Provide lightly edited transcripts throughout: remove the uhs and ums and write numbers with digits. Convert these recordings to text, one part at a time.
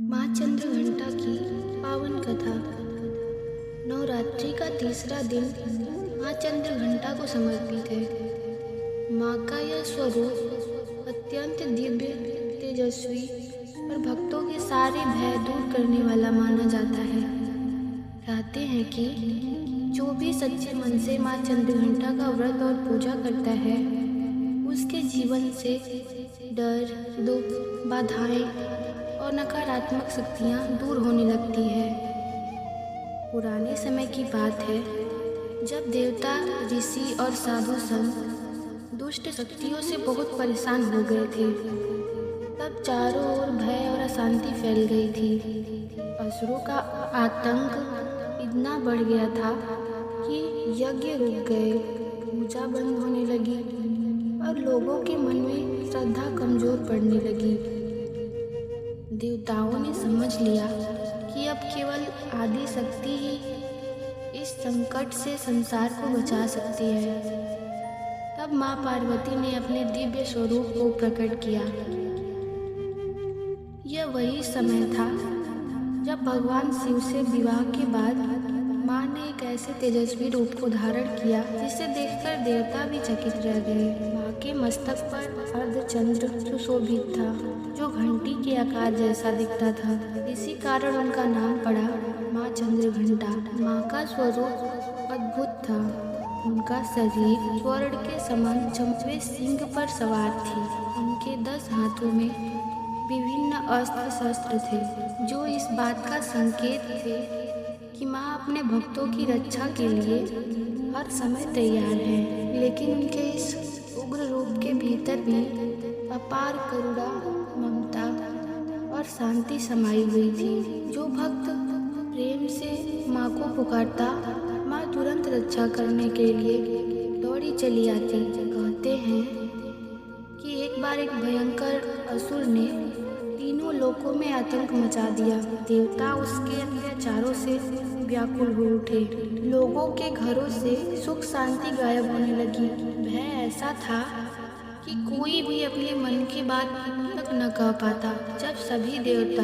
माँ चंद्रघंटा की पावन कथा। नवरात्रि का तीसरा दिन माँ चंद्रघंटा को समर्पित है। माँ का यह स्वरूप अत्यंत दिव्य, तेजस्वी और भक्तों के सारे भय दूर करने वाला माना जाता है। कहते हैं कि जो भी सच्चे मन से माँ चंद्रघंटा का व्रत और पूजा करता है, उसके जीवन से डर, दुख, बाधाएं और नकारात्मक शक्तियाँ दूर होने लगती है। पुराने समय की बात है, जब देवता, ऋषि और साधु संत दुष्ट शक्तियों से बहुत परेशान हो गए थे। तब चारों ओर भय और अशांति फैल गई थी। असुरों का आतंक इतना बढ़ गया था कि यज्ञ रुक गए, पूजा बंद होने लगी और लोगों के मन में श्रद्धा कमजोर पड़ने लगी। देवताओं ने समझ लिया कि अब केवल आदि शक्ति ही इस संकट से संसार को बचा सकती है। तब माँ पार्वती ने अपने दिव्य स्वरूप को प्रकट किया। यह वही समय था जब भगवान शिव से विवाह के बाद माँ ने एक ऐसे तेजस्वी रूप को धारण किया जिसे देखकर देवता भी चकित रह गए। माँ के मस्तक पर अर्धचंद्र सुशोभित था, जो घंटी के आकार जैसा दिखता था। इसी कारण उनका नाम पड़ा माँ चंद्रघंटा। माँ का स्वरूप अद्भुत था। उनका शरीर स्वर्ण के समान चमकते सिंह पर सवार थी। उनके 10 हाथों में विभिन्न अस्त्र शस्त्र थे, जो इस बात का संकेत थे कि माँ अपने भक्तों की रक्षा के लिए हर समय तैयार है। लेकिन उनके इस उग्र रूप के भीतर भी अपार करुणा, ममता और शांति समाई हुई थी। जो भक्त प्रेम से माँ को पुकारता, माँ तुरंत रक्षा करने के लिए दौड़ी चली आती। कहते हैं कि एक बार एक भयंकर असुर ने तीनों लोकों में आतंक मचा दिया। देवता उसके अत्याचारों से व्याकुल हो उठे। लोगों के घरों से सुख शांति गायब होने लगी। भय ऐसा था कि कोई भी अपने मन की बात तक न कह पाता। जब सभी देवता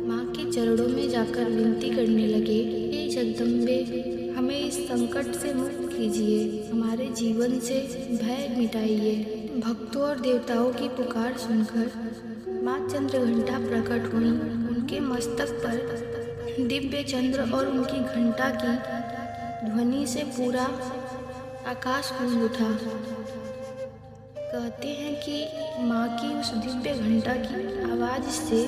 माँ के चरणों में जाकर विनती करने लगे, हे जगदम्बे, हमें इस संकट से मुक्त कीजिए, हमारे जीवन से भय मिटाइए। भक्तों और देवताओं की पुकार सुनकर माँ चंद्रघंटा प्रकट हुई। उनके मस्तक पर दिव्य चंद्र और उनकी घंटा की ध्वनि से पूरा आकाश गूंज उठा। कहते हैं कि माँ की उस दिव्य घंटा की आवाज से